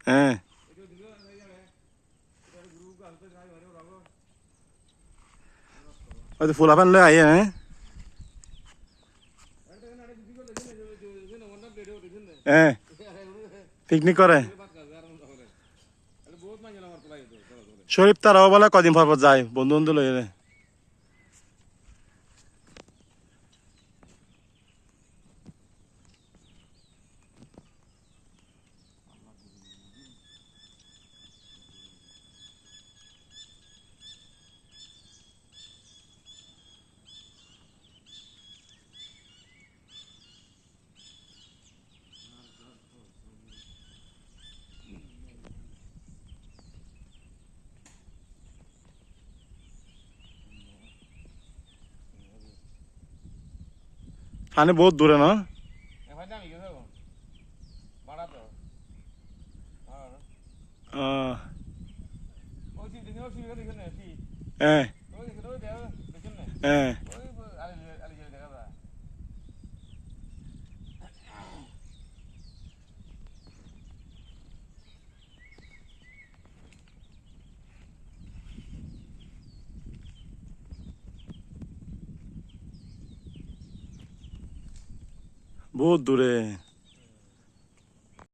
হ্যাঁ ওই তো ফুলা ফেললে আইয়ে হ্যাঁ হ্যাঁ পিকনিক করে শরীফ তারাও বলে কদিন পর পর যায় বন্ধু বন্ধু লইলে পানি বহুত দূরে না হ্যাঁ হ্যাঁ বহুত দূরে